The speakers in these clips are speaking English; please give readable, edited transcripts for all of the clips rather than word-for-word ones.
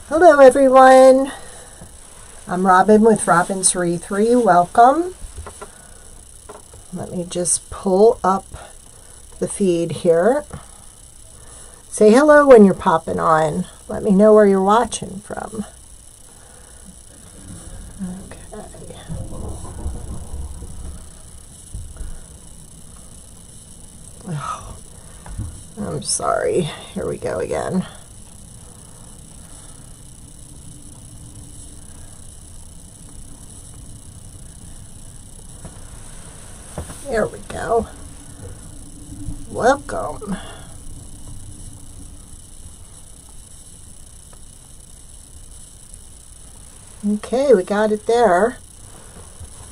Hello everyone, I'm Robin with Robin's Re3. Welcome. Let me just pull up the feed here. Say hello when you're popping on. Let me know where you're watching from. Okay. Oh, I'm sorry. Here we go again. There we go. Welcome. Okay, we got it there.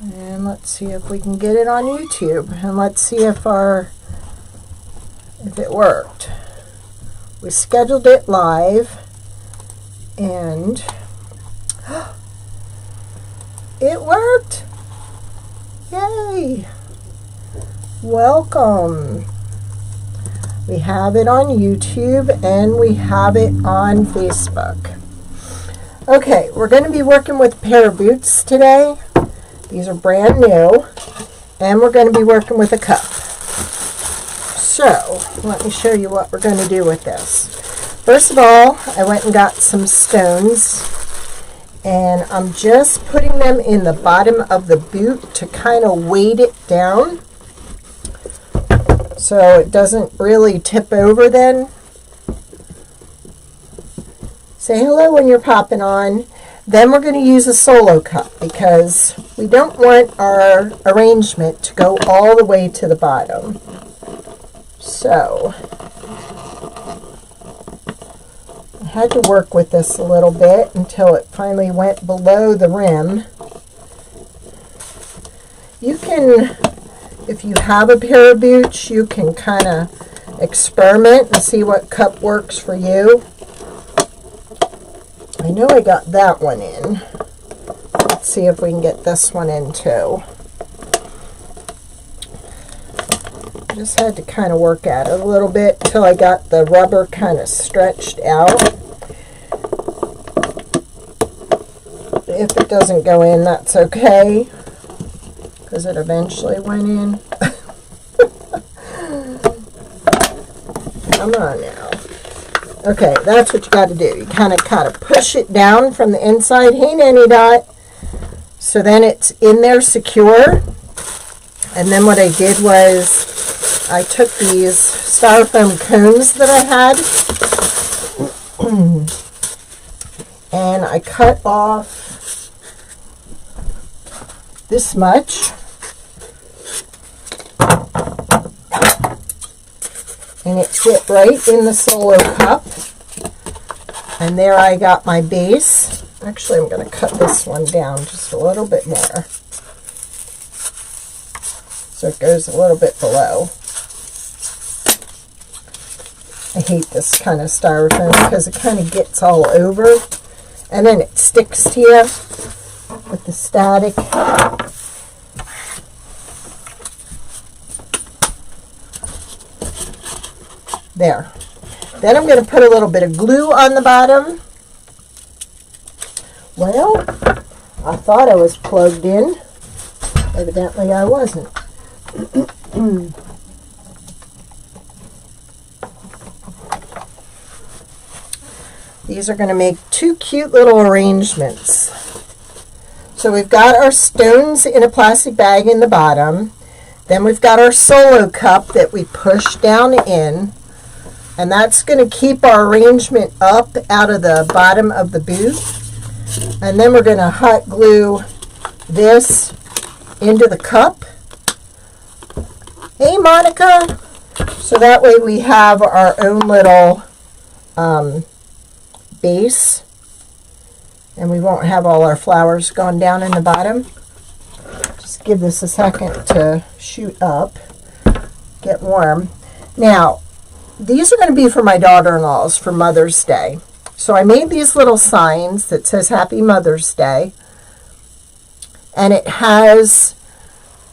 And let's see if we can get it on YouTube. And let's see if it worked. We scheduled it live and it worked. Yay! Welcome. We have it on YouTube and we have it on Facebook. Okay, we're going to be working with a pair of boots today. These are brand new. And we're going to be working with a cup. So, let me show you what we're going to do with this. First of all, I went and got some stones. And I'm just putting them in the bottom of the boot to kind of weight it down, so it doesn't really tip over then. Say hello when you're popping on. Then we're going to use a solo cup because we don't want our arrangement to go all the way to the bottom. So I had to work with this a little bit until it finally went below the rim. You can, if you have a pair of boots, you can kind of experiment and see what cup works for you. I know I got that one in. Let's see if we can get this one in too. Just had to kind of work at it a little bit until I got the rubber kind of stretched out. If it doesn't go in, that's okay, because it eventually went in. Come on now. Okay, that's what you got to do. You kind of push it down from the inside. Hey, Nanny Dot. So then it's in there secure. And then what I did was I took these styrofoam cones that I had and I cut off this much. And it fit right in the solo cup. And there I got my base. Actually, I'm going to cut this one down just a little bit more, so it goes a little bit below. I hate this kind of styrofoam because it kind of gets all over and then it sticks to you with the static. There. Then I'm going to put a little bit of glue on the bottom. Well, I thought I was plugged in. Evidently I wasn't. These are going to make two cute little arrangements. So we've got our stones in a plastic bag in the bottom. Then we've got our solo cup that we push down in. And that's going to keep our arrangement up out of the bottom of the boot. And then we're going to hot glue this into the cup. Hey, Monica! So that way we have our own little base. And we won't have all our flowers going down in the bottom. Just give this a second to shoot up, get warm. Now, these are going to be for my daughter-in-laws for Mother's Day. So I made these little signs that says Happy Mother's Day. And it has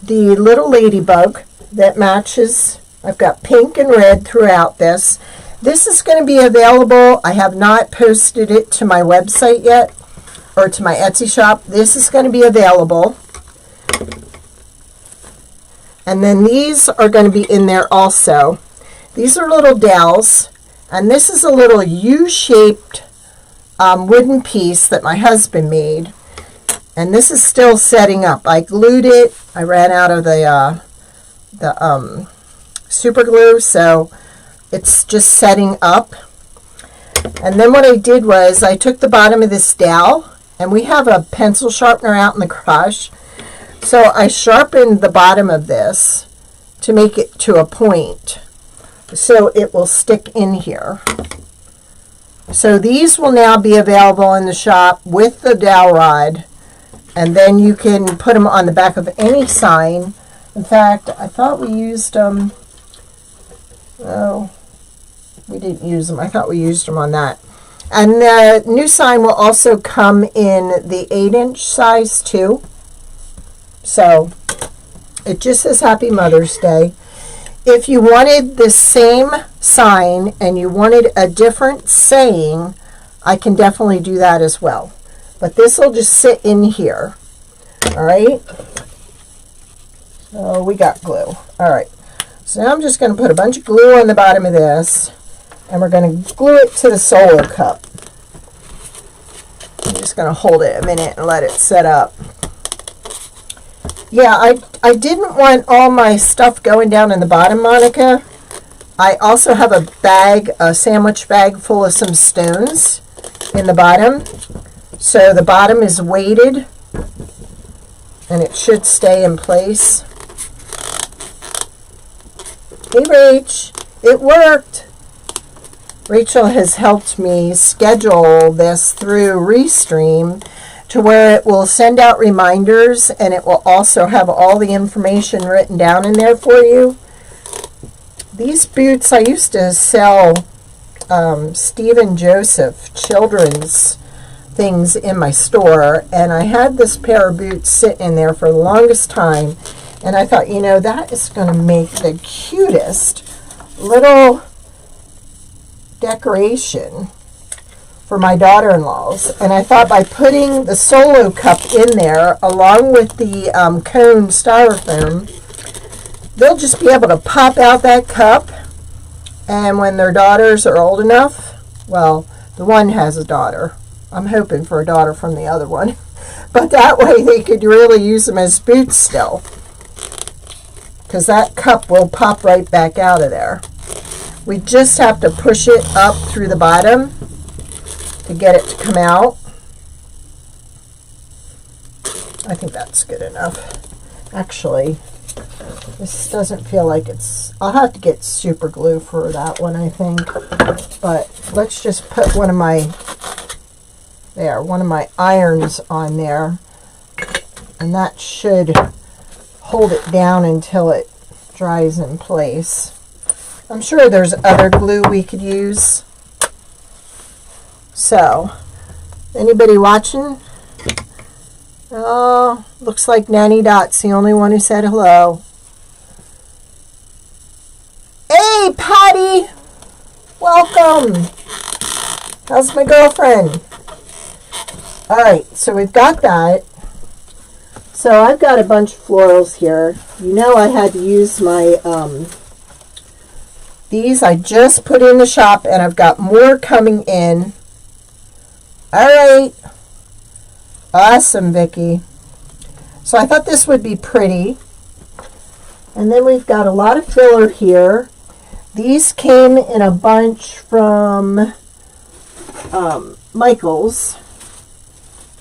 the little ladybug that matches. I've got pink and red throughout this. This is going to be available. I have not posted it to my website yet, or to my Etsy shop. This is going to be available. And then these are going to be in there also. These are little dowels, and this is a little U-shaped wooden piece that my husband made. And this is still setting up. I glued it. I ran out of the super glue, so it's just setting up. And then what I did was I took the bottom of this dowel, and we have a pencil sharpener out in the garage. So I sharpened the bottom of this to make it to a point so it will stick in here. So these will now be available in the shop with the dowel rod, and then you can put them on the back of any sign. In fact, I thought we used them. Oh, we didn't use them. I thought we used them on that. And the new sign will also come in the 8-inch size too. So it just says Happy Mother's Day. If you wanted the same sign and you wanted a different saying, I can definitely do that as well. But this will just sit in here. All right. So we got glue. All right. So now I'm just going to put a bunch of glue on the bottom of this, and we're going to glue it to the solo cup. I'm just going to hold it a minute and let it set up. Yeah, I didn't want all my stuff going down in the bottom, Monica. I also have a bag, a sandwich bag full of some stones in the bottom. So the bottom is weighted, and it should stay in place. Hey, Rach, it worked. Rachel has helped me schedule this through Restream to where it will send out reminders, and it will also have all the information written down in there for you. These boots, I used to sell Steve and Joseph children's things in my store, and I had this pair of boots sit in there for the longest time, and I thought, you know, that is going to make the cutest little decoration for my daughter-in-laws. And I thought by putting the solo cup in there along with the cone styrofoam, they'll just be able to pop out that cup, and when their daughters are old enough, well, the one has a daughter. I'm hoping for a daughter from the other one. But that way they could really use them as boots still, because that cup will pop right back out of there. We just have to push it up through the bottom to get it to come out. I think that's good enough. Actually, this doesn't feel like it's... I'll have to get super glue for that one, I think. But let's just put one of my irons on there, and that should hold it down until it dries in place. I'm sure there's other glue we could use. So, anybody watching? Oh, looks like Nanny Dot's the only one who said hello. Hey, Patty! Welcome! How's my girlfriend? Alright, so we've got that. So I've got a bunch of florals here. You know I had to use my, these I just put in the shop, and I've got more coming in. Alright. Awesome, Vicki. So I thought this would be pretty. And then we've got a lot of filler here. These came in a bunch from Michael's.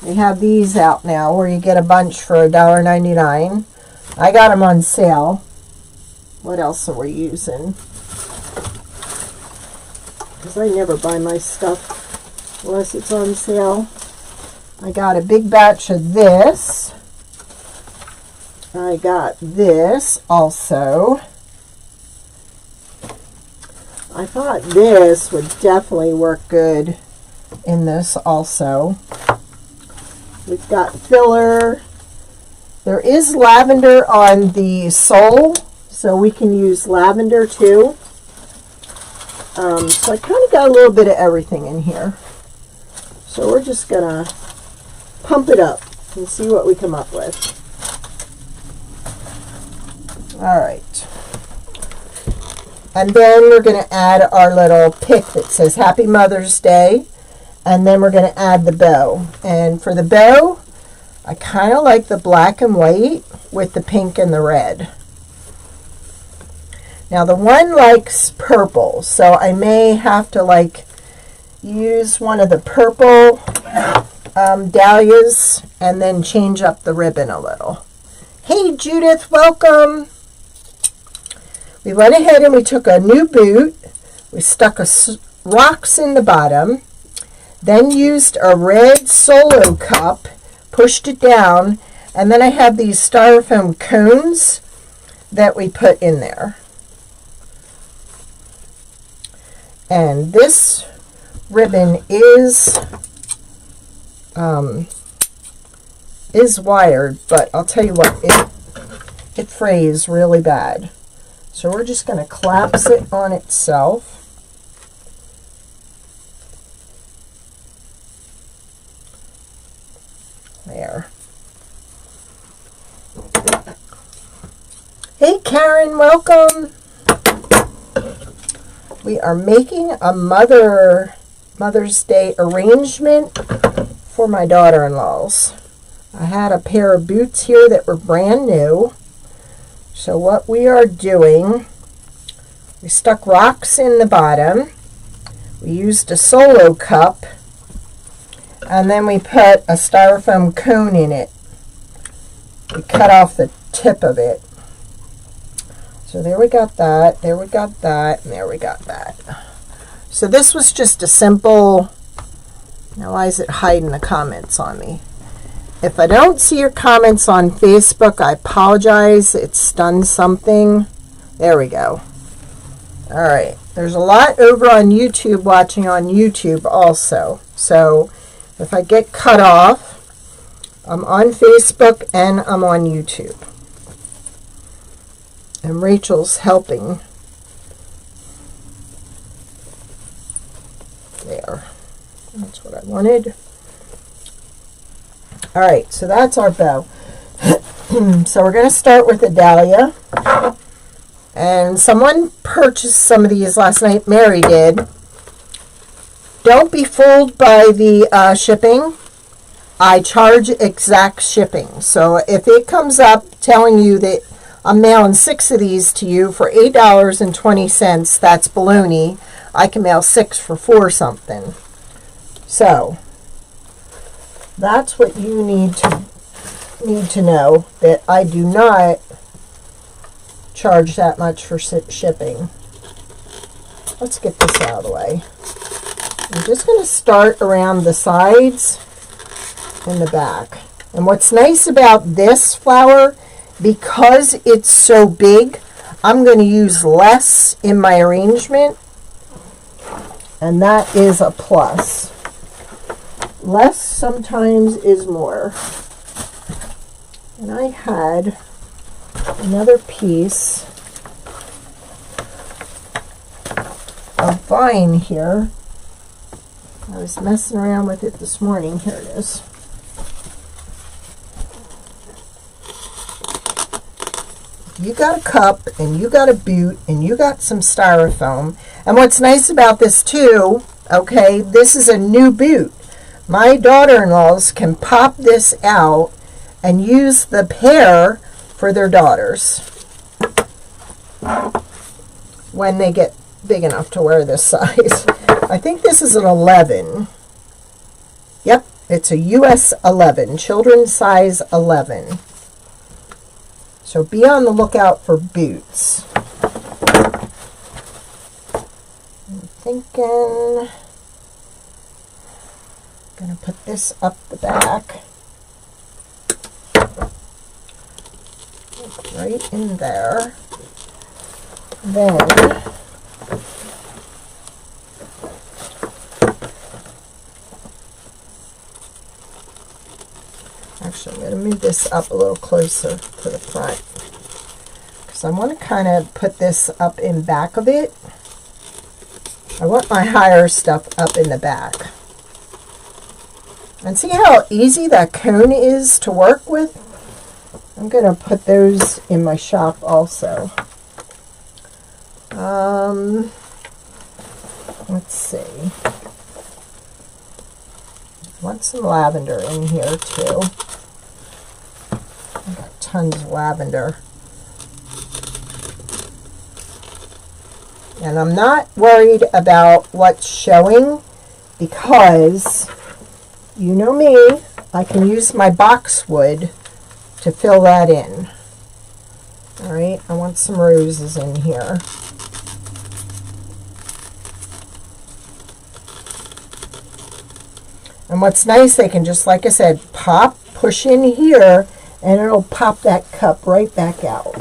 They have these out now where you get a bunch for $1.99. I got them on sale. What else are we using? Because I never buy my stuff unless it's on sale. I got a big batch of this. I got this also. I thought this would definitely work good in this also. We've got filler. There is lavender on the sole, so we can use lavender too. So I kind of got a little bit of everything in here. So we're just going to pump it up and see what we come up with. All right. And then we're going to add our little pick that says Happy Mother's Day. And then we're going to add the bow. And for the bow, I kind of like the black and white with the pink and the red. Now the one likes purple, so I may have to like use one of the purple dahlias and then change up the ribbon a little. Hey Judith, welcome. We went ahead and we took a new boot. We stuck rocks in the bottom, then used a red solo cup, pushed it down, and then I have these styrofoam cones that we put in there. And this ribbon is wired, but I'll tell you what, it frays really bad. So we're just going to collapse it on itself. There. Hey Karen, welcome. We are making a Mother's Day arrangement for my daughter-in-laws. I had a pair of boots here that were brand new. So what we are doing, we stuck rocks in the bottom. We used a solo cup. And then we put a styrofoam cone in it. We cut off the tip of it. So there we got that, there we got that, and there we got that. So this was just a simple, now why is it hiding the comments on me? If I don't see your comments on Facebook, I apologize, it's done something. There we go. All right, there's a lot over on YouTube watching on YouTube also. So if I get cut off, I'm on Facebook and I'm on YouTube. And Rachel's helping. There. That's what I wanted. All right, so that's our bow. So we're going to start with a dahlia. And someone purchased some of these last night. Mary did. Don't be fooled by the shipping. I charge exact shipping. So if it comes up telling you that I'm mailing 6 of these to you for $8.20, that's baloney. I can mail 6 for 4 something. So that's what you need to know, that I do not charge that much for shipping. Let's get this out of the way. I'm just going to start around the sides and the back. And what's nice about this flower, because it's so big, I'm going to use less in my arrangement, and that is a plus. Less sometimes is more. And I had another piece of vine here. I was messing around with it this morning. Here it is. You got a cup, and you got a boot, and you got some styrofoam. And what's nice about this too, okay, this is a new boot. My daughter-in-laws can pop this out and use the pair for their daughters when they get big enough to wear this size. I think this is an 11. Yep, it's a US 11, children's size 11. So be on the lookout for boots. I'm thinking I'm going to put this up the back. Right in there. Then actually, I'm going to move this up a little closer to the front, because I want to kind of put this up in back of it. I want my higher stuff up in the back. And see how easy that cone is to work with? I'm going to put those in my shop also. Let's see. I want some lavender in here too. I've got tons of lavender. And I'm not worried about what's showing because, you know me, I can use my boxwood to fill that in. All right, I want some roses in here. And what's nice, they can just, like I said, pop, push in here, and it'll pop that cup right back out.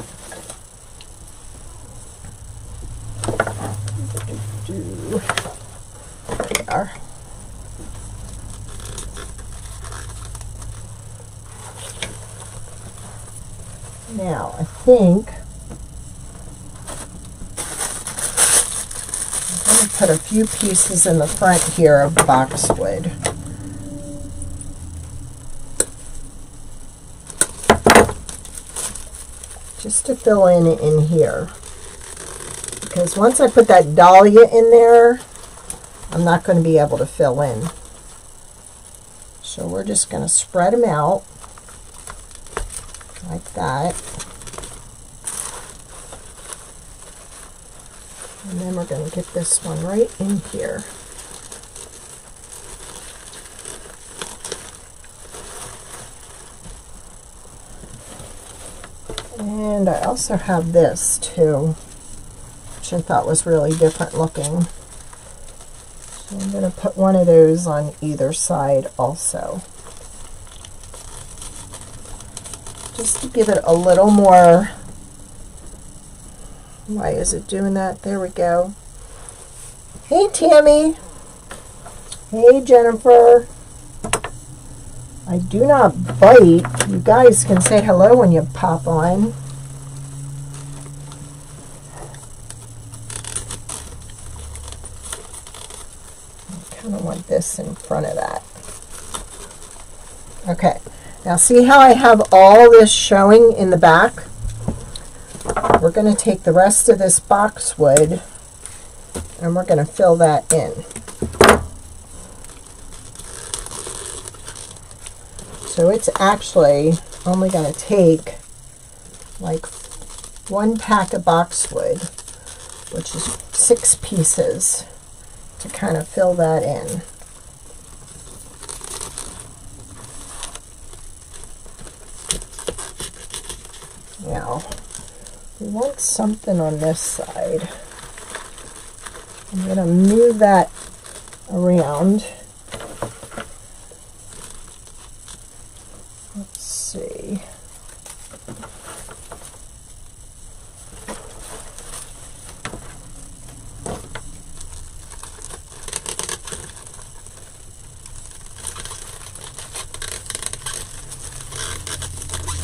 There we are. Now, I think I'm going to put a few pieces in the front here of boxwood. Just to fill in here. Because once I put that dahlia in there, I'm not going to be able to fill in. So we're just going to spread them out like that. And then we're going to get this one right in here. And I also have this too, which I thought was really different looking. So I'm going to put one of those on either side also. Just to give it a little more. Why is it doing that? There we go. Hey Tammy. Hey Jennifer. I do not bite. You guys can say hello when you pop on. I kind of want this in front of that. Okay. Now see how I have all this showing in the back? We're going to take the rest of this boxwood and we're going to fill that in. So it's actually only going to take like 1 pack of boxwood, which is 6 pieces, to kind of fill that in. Now, we want something on this side. I'm going to move that around. Let's see.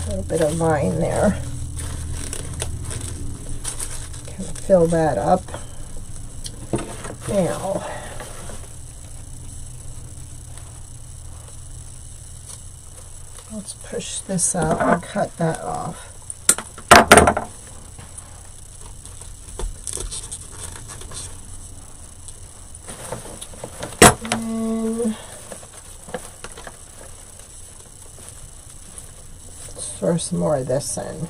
A little bit of vine there. Kind of fill that up. Now, let's push this out and cut that off. And let's throw some more of this in.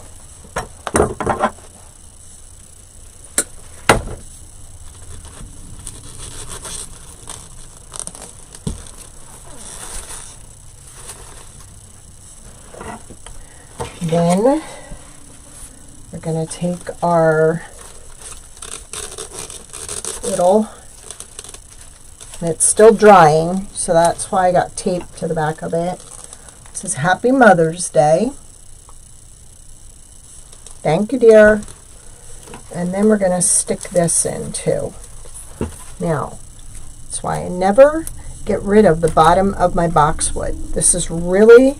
Then we're going to take our little, and it's still drying, so that's why I got tape to the back of it. It says Happy Mother's Day. Thank you, dear. And then we're going to stick this in too. Now, that's why I never get rid of the bottom of my boxwood. This is really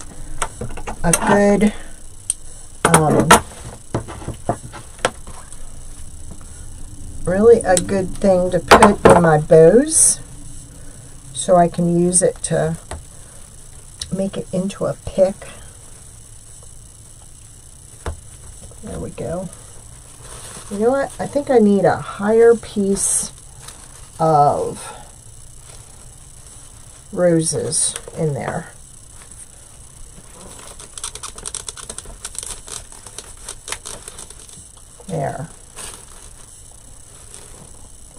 a good a good thing to put in my bows so I can use it to make it into a pick. There we go. You know what? I think I need a higher piece of roses in there. There.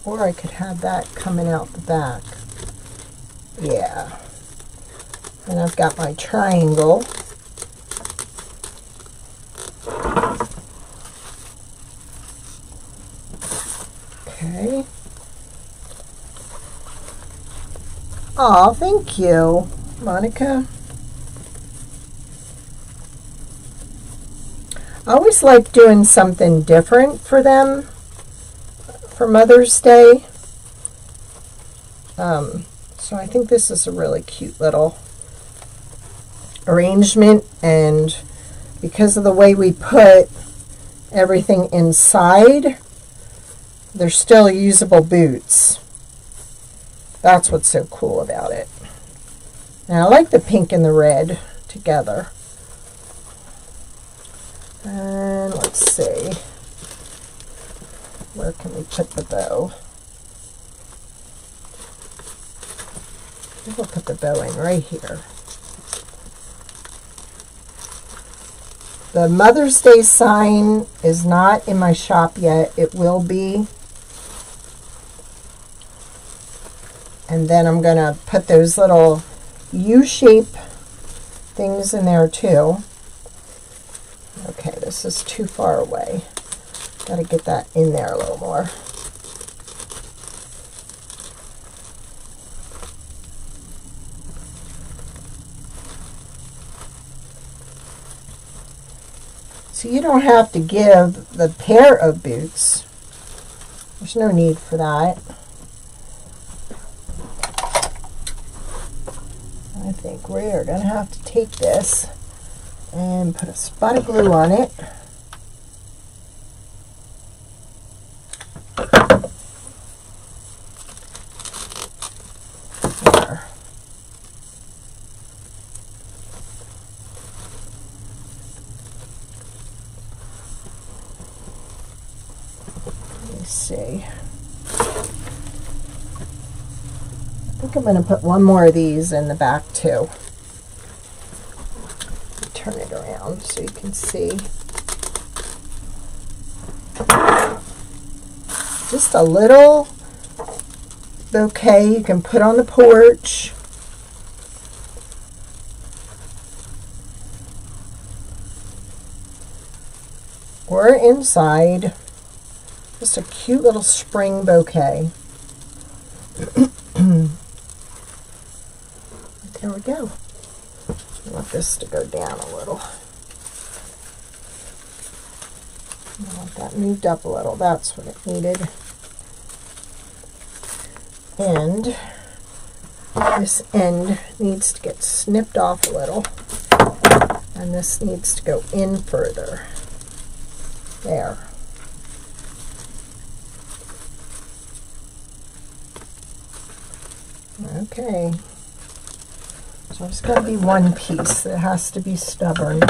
Or I could have that coming out the back. Yeah. And I've got my triangle. Okay. Oh, thank you, Monica. I always like doing something different for them for Mother's Day. So I think this is a really cute little arrangement, and because of the way we put everything inside, they're still usable boots. That's what's so cool about it. And I like the pink and the red together. And let's see, where can we put the bow? I think we'll put the bow in right here. The Mother's Day sign is not in my shop yet. It will be. And then I'm going to put those little U-shape things in there too. Okay, this is too far away. Got to get that in there a little more. So you don't have to give the pair of boots. There's no need for that. I think we're going to have to take this and put a spot of glue on it. There. Let me see. I think I'm going to put one more of these in the back too. Turn it around so you can see. Just a little bouquet you can put on the porch. Or inside. Just a cute little spring bouquet. There we go. I want this to go down a little. I want that moved up a little. That's what it needed. And this end needs to get snipped off a little. And this needs to go in further. There. Okay. So it's got to be one piece that has to be stubborn.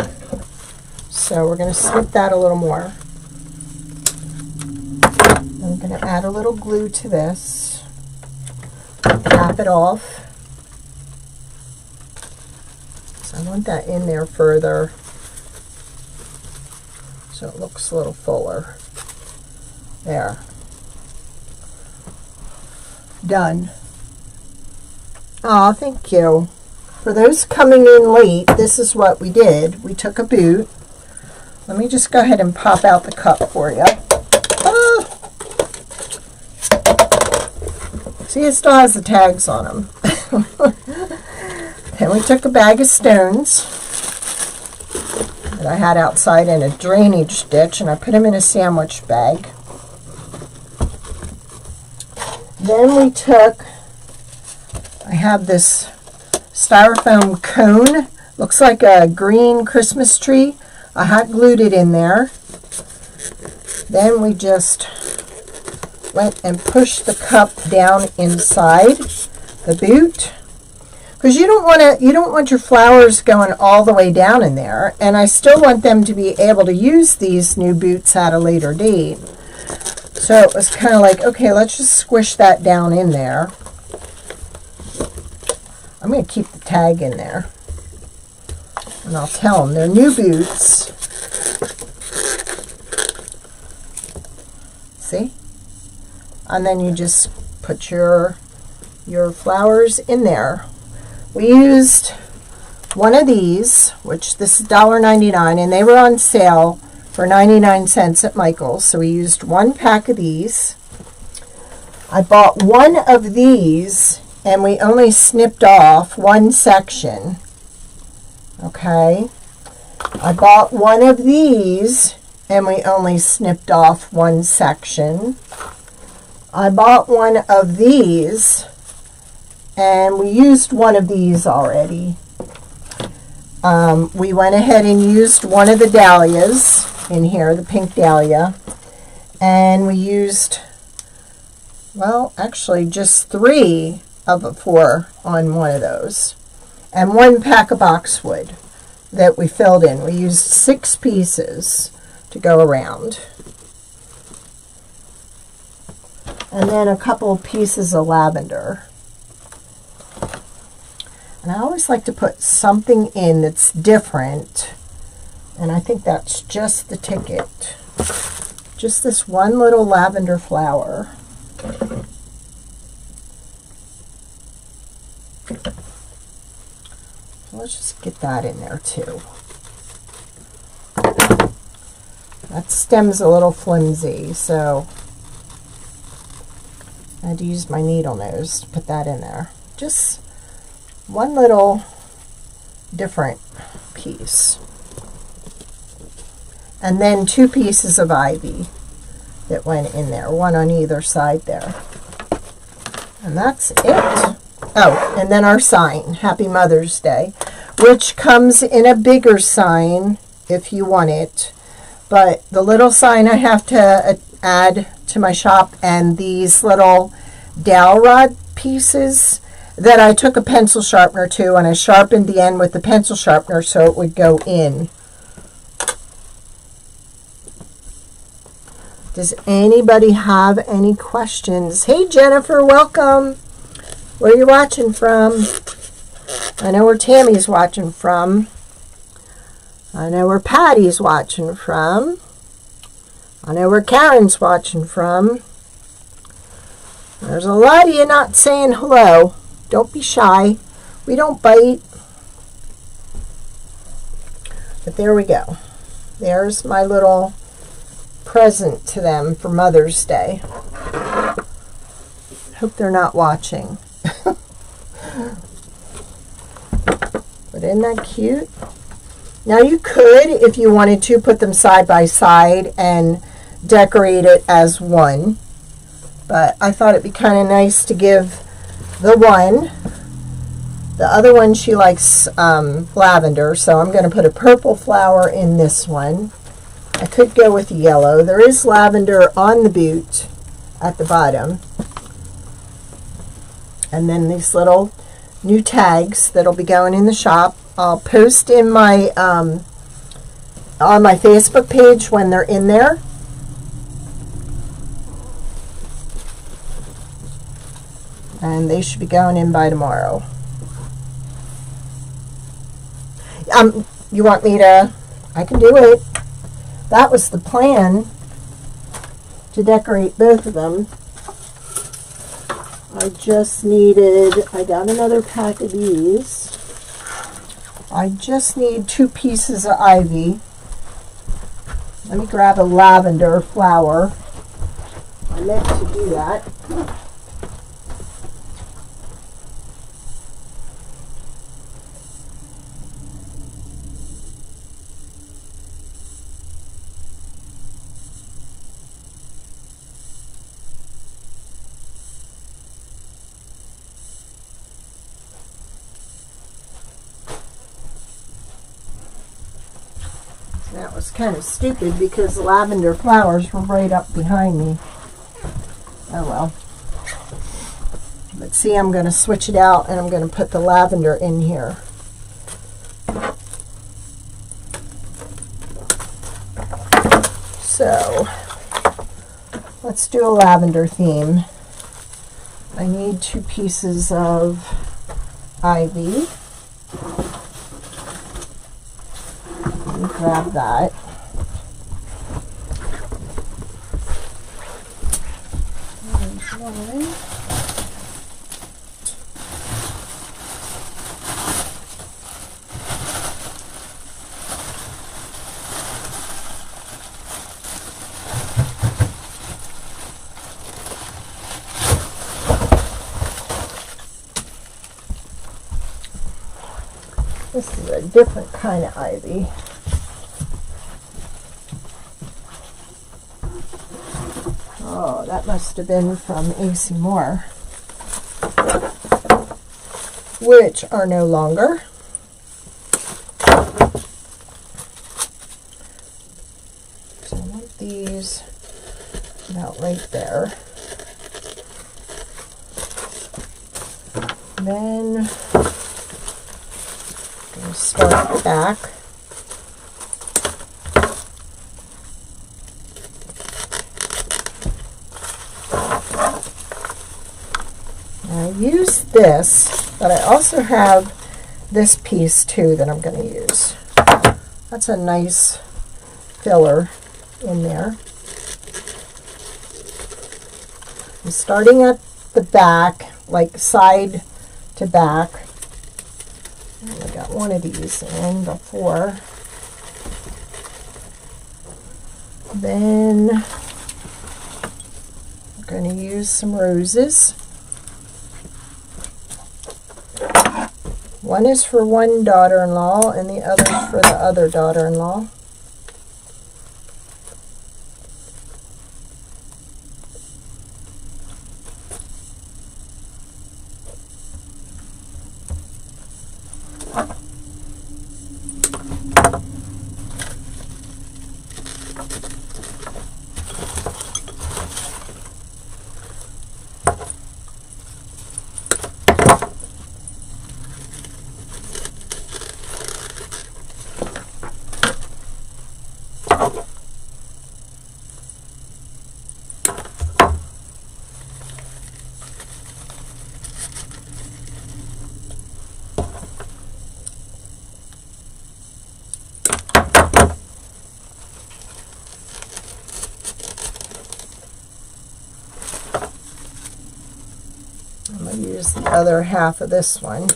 So we're going to snip that a little more. I'm going to add a little glue to this. Tap it off. So I want that in there further so it looks a little fuller. There. Done. Aw, thank you. For those coming in late, this is what we did. We took a boot. Let me just go ahead and pop out the cup for you. Ah. See, it still has the tags on them. Then we took a bag of stones that I had outside in a drainage ditch, and I put them in a sandwich bag. Then we took, I have this styrofoam cone, looks like a green Christmas tree. I hot glued it in there. Then we just went and pushed the cup down inside the boot, because you don't want your flowers going all the way down in there, and I still want them to be able to use these new boots at a later date. So it was kind of like, okay, let's just squish that down in there. I'm going to keep the tag in there, and I'll tell them they're new boots. See? And then you just put your flowers in there. We used one of these, which this is $1.99, and they were on sale for 99 cents at Michael's. So we used one pack of these. I bought one of these, and we only snipped off one section. Okay. I bought one of these, and we only snipped off one section. I bought one of these, and we used one of these already. We went ahead and used one of the Dahlias in here, the pink Dahlia, and we used, well, actually just 3 of the 4 on one of those, and one pack of boxwood that we filled in. We used 6 pieces to go around, and then a couple pieces of lavender. And I always like to put something in that's different, and I think that's just the ticket. Just this one little lavender flower. So let's just get that in there too. That stem's a little flimsy, so I had to use my needle nose to put that in there. Just one little different piece. And then 2 pieces of ivy that went in there, one on either side there. And that's it. Oh, and then our sign, Happy Mother's Day, which comes in a bigger sign if you want it. But the little sign I have to add to my shop, and these little dowel rod pieces that I took a pencil sharpener to, and I sharpened the end with the pencil sharpener so it would go in. Does anybody have any questions? Hey Jennifer, welcome. Where are you watching from? I know where Tammy's watching from. I know where Patty's watching from. I know where Karen's watching from. There's a lot of you not saying hello. Don't be shy. We don't bite. But there we go. There's my little present to them for Mother's Day. Hope they're not watching. But isn't that cute? Now you could, if you wanted to, put them side by side and decorate it as one. But I thought it'd be kind of nice to give the one. The other one, she likes lavender, so I'm going to put a purple flower in this one. I could go with yellow. There is lavender on the boot at the bottom. And then these little new tags that'll be going in the shop. I'll post in my on my Facebook page when they're in there. And they should be going in by tomorrow. You want me to? I can do it. That was the plan, to decorate both of them. I got another pack of these. I just need 2 pieces of ivy. Let me grab a lavender flower. I meant to do that. That was kind of stupid because the lavender flowers were right up behind me. Oh well. But see, I'm going to switch it out and I'm going to put the lavender in here. So let's do a lavender theme. I need 2 pieces of ivy. Let me grab that. There's one. This is a different kind of ivy. Oh, that must have been from A.C. Moore, which are no longer. So I want these about right there. Then start at the back. I use this, but I also have this piece too that I'm going to use. That's a nice filler in there. I'm starting at the back, like side to back. I got one of these in before. Then I'm going to use some roses. One is for one daughter-in-law and the other for the other daughter-in-law. I'm going to use the other half of this one.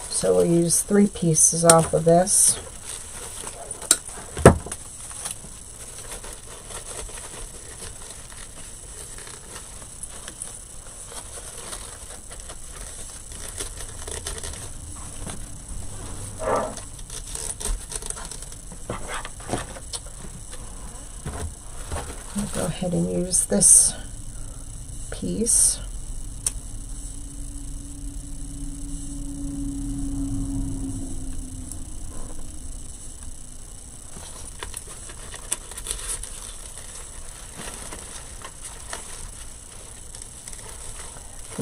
So we'll use 3 pieces off of this. I'll go ahead and use this piece.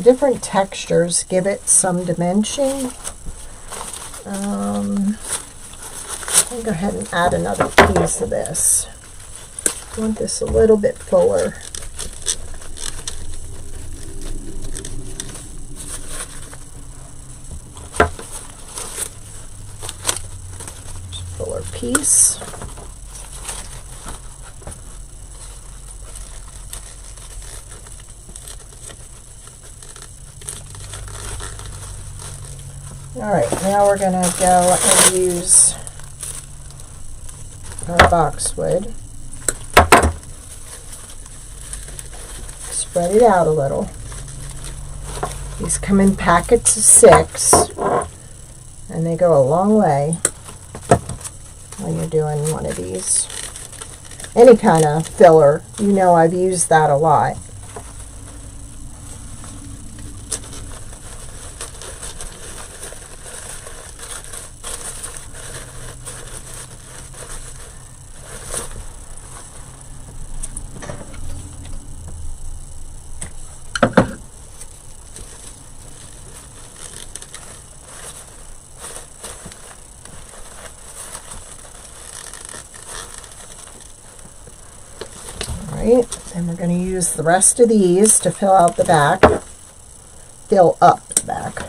Different textures give it some dimension. I'll go ahead and add another piece of this. I want this a little bit fuller. Fuller piece. Alright, now we're going to go and use our boxwood. Spread it out a little. These come in packets of 6, and they go a long way when you're doing one of these. Any kind of filler, you know I've used that a lot. right, then we're going to use the rest of these to fill out the back, fill up the back.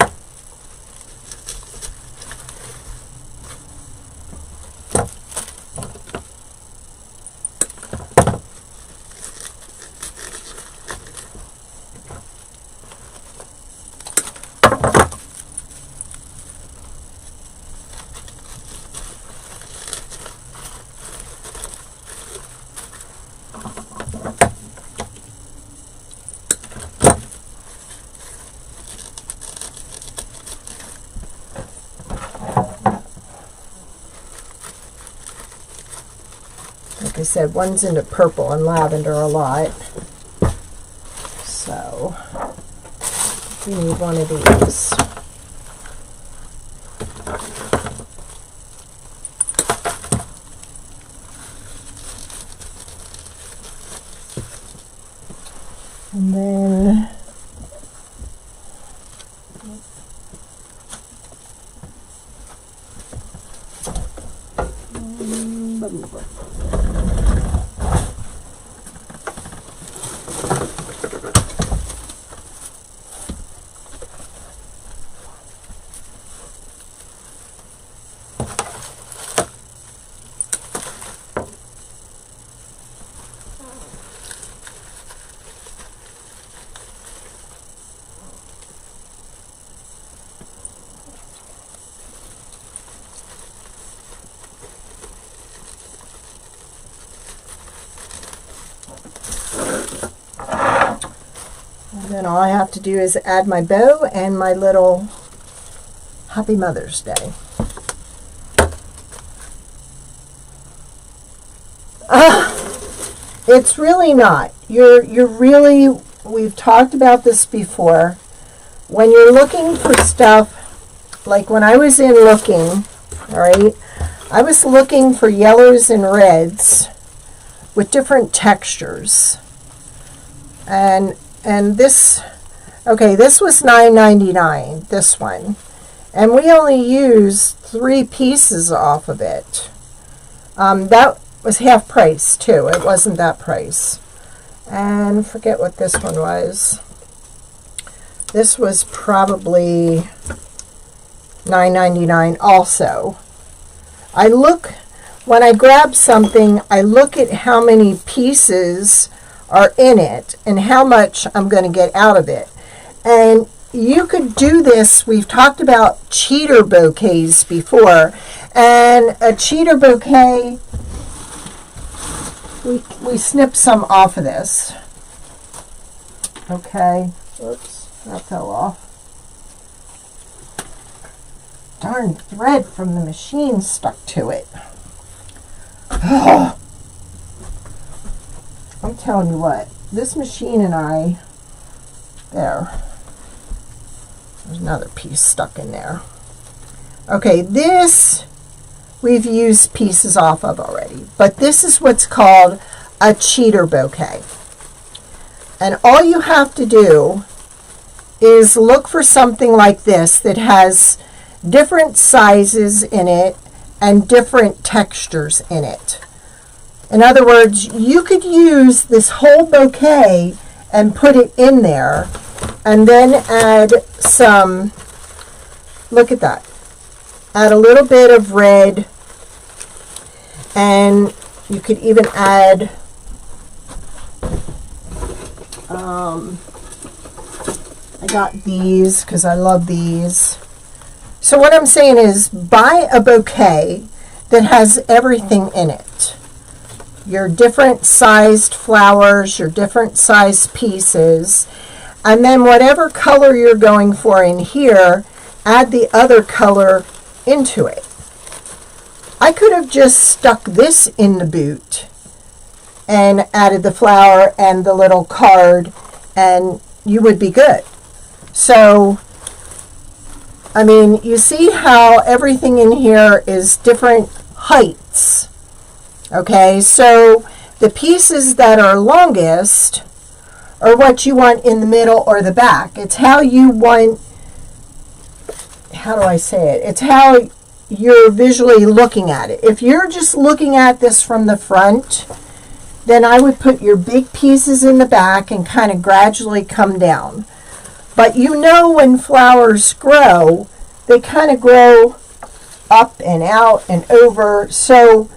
Like I said, one's into purple and lavender a lot, so we need one of these. And then all I have to do is add my bow and my little Happy Mother's Day. It's really not. You're really, we've talked about this before. When you're looking for stuff, like when I was in looking, all right, I was looking for yellows and reds with different textures. And this, okay, this was $9.99, this one. And we only used 3 pieces off of it. That was half price too. It wasn't that price. And forget what this one was. This was probably $9.99 also. When I grab something, I look at how many pieces are in it and how much I'm going to get out of it. And you could do this. We've talked about cheater bouquets before, and a cheater bouquet, we snip some off of this. Okay, oops, that fell off. Darn thread from the machine stuck to it. I'm telling you what, this machine and I, there's another piece stuck in there. Okay, this we've used pieces off of already, but this is what's called a cheater bouquet. And all you have to do is look for something like this that has different sizes in it and different textures in it. In other words, you could use this whole bouquet and put it in there and then add some, look at that, add a little bit of red, and you could even add I got these because I love these. So what I'm saying is buy a bouquet that has everything in it. Your different sized flowers, your different sized pieces, and then whatever color you're going for in here, add the other color into it. I could have just stuck this in the boot and added the flower and the little card, and you would be good. So, I mean, you see how everything in here is different heights. Okay, so the pieces that are longest are what you want in the middle or the back. It's how you want, how do I say it? It's how you're visually looking at it. If you're just looking at this from the front, then I would put your big pieces in the back and kind of gradually come down. But you know, when flowers grow, they kind of grow up and out and over, so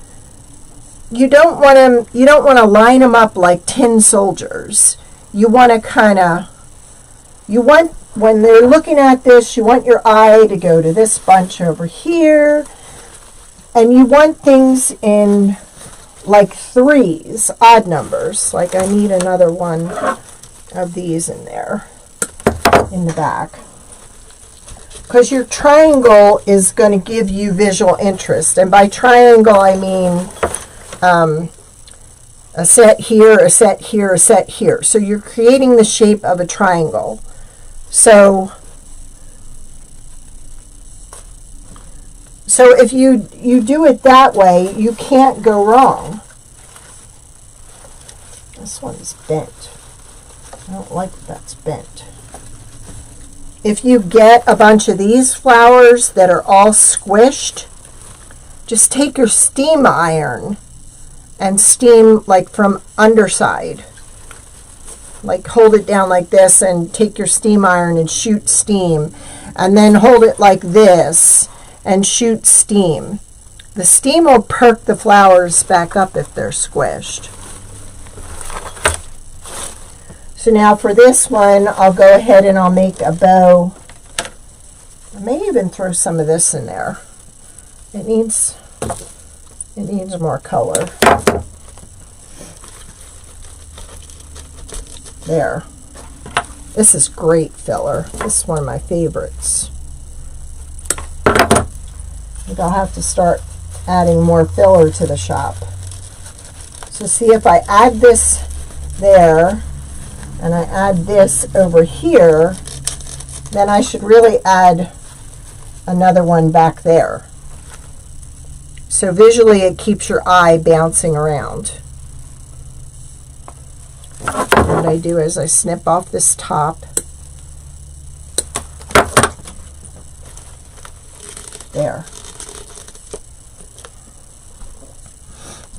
you don't want to line them up like tin soldiers. You want to kind of, when they're looking at this, you want your eye to go to this bunch over here, and you want things in like threes, odd numbers. Like I need another one of these in there in the back, because your triangle is going to give you visual interest. And by triangle I mean a set here, a set here, a set here. So you're creating the shape of a triangle. So if you do it that way, you can't go wrong. This one's bent. I don't like that that's bent. If you get a bunch of these flowers that are all squished, just take your steam iron and steam like from underside. Like hold it down like this and take your steam iron and shoot steam, and then hold it like this and shoot steam. The steam will perk the flowers back up if they're squished. So now for this one, I'll go ahead and I'll make a bow. I may even throw some of this in there. It needs more color. There. This is great filler. This is one of my favorites. I think I'll have to start adding more filler to the shop. So see, if I add this there and I add this over here, then I should really add another one back there. So visually it keeps your eye bouncing around. What I do is I snip off this top. There.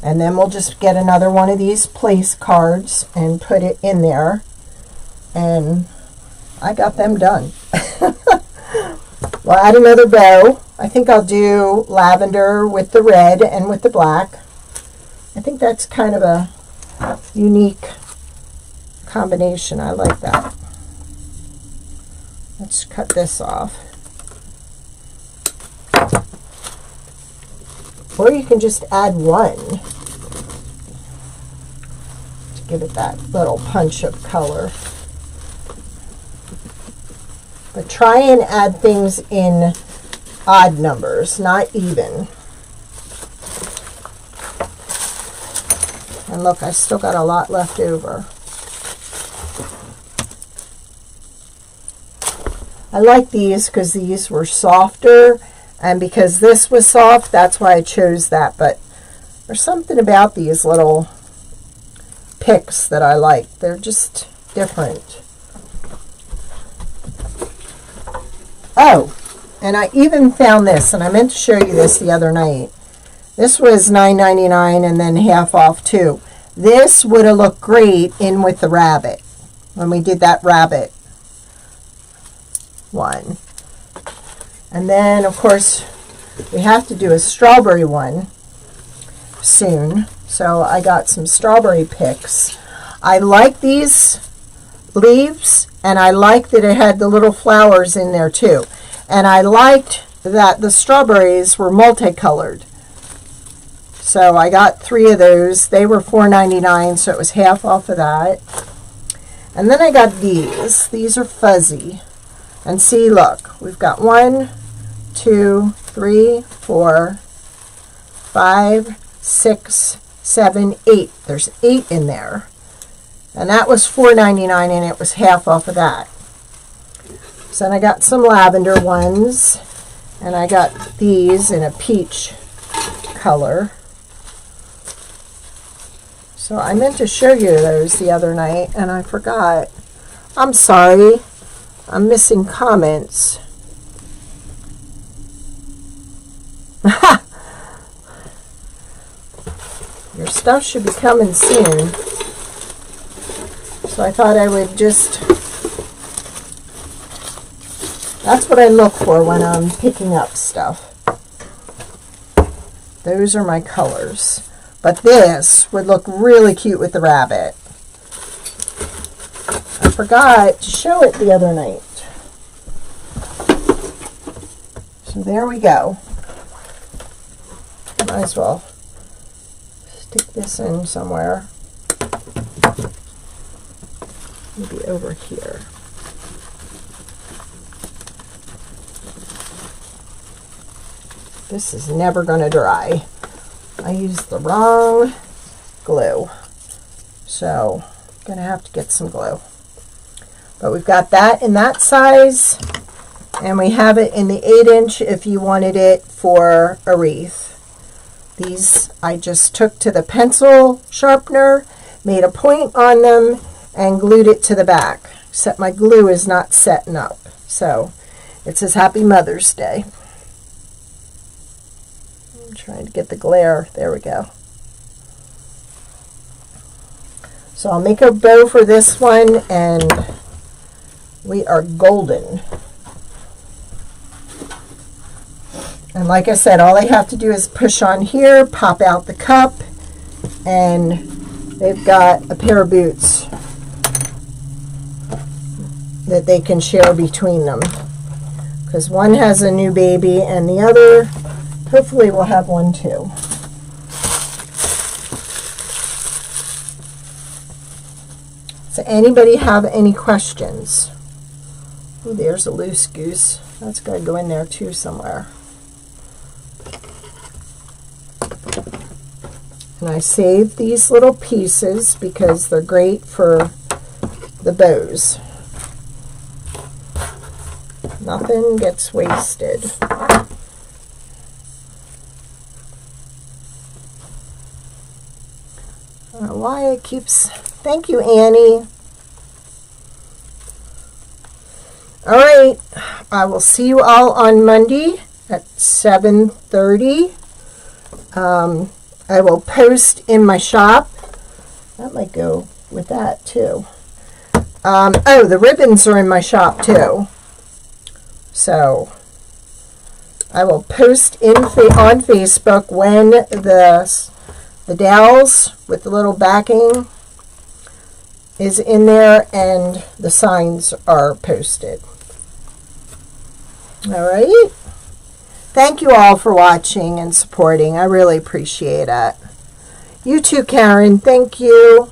And then we'll just get another one of these place cards and put it in there. And I got them done. We'll add another bow. I think I'll do lavender with the red and with the black. I think that's kind of a unique combination. I like that. Let's cut this off. Or you can just add one to give it that little punch of color. But try and add things in odd numbers, not even. And look, I still got a lot left over. I like these because these were softer, and because this was soft, that's why I chose that. But there's something about these little picks that I like. They're just different. Oh, and I even found this, and I meant to show you this the other night. This was $9.99 and then half off too. This would have looked great in with the rabbit when we did that rabbit one. And then, of course, we have to do a strawberry one soon. So I got some strawberry picks. I like these leaves, and I like that it had the little flowers in there too. And I liked that the strawberries were multicolored. So I got 3 of those. They were $4.99, so it was half off of that. And then I got these. These are fuzzy. And see, look, we've got 1, 2, 3, 4, 5, 6, 7, 8. There's 8 in there. And that was $4.99, and it was half off of that. So then I got some lavender ones, and I got these in a peach color. So I meant to show you those the other night, and I forgot. I'm sorry. I'm missing comments. You're Your stuff should be coming soon. So I thought I would just, that's what I look for when I'm picking up stuff. Those are my colors. But this would look really cute with the rabbit. I forgot to show it the other night. So there we go. Might as well stick this in somewhere. Maybe over here. This is never going to dry. I used the wrong glue. So I'm going to have to get some glue. But we've got that in that size. And we have it in the 8-inch if you wanted it for a wreath. These I just took to the pencil sharpener, made a point on them, and glued it to the back. Except my glue is not setting up. So it says Happy Mother's Day. I'm trying to get the glare. There we go. So I'll make a bow for this one, and we are golden. And like I said, all I have to do is push on here, pop out the cup, and they've got a pair of boots that they can share between them. Because one has a new baby and the other hopefully will have one too. So anybody have any questions? Ooh, there's a loose goose. That's going to go in there too somewhere. And I saved these little pieces because they're great for the bows. Nothing gets wasted. I don't know why it keeps... Thank you, Annie. All right. I will see you all on Monday at 7:30. I will post in my shop. That might go with that too. Oh, the ribbons are in my shop too. So I will post on Facebook when the dowels with the little backing is in there and the signs are posted. All right. Thank you all for watching and supporting. I really appreciate it. You too, Karen. Thank you.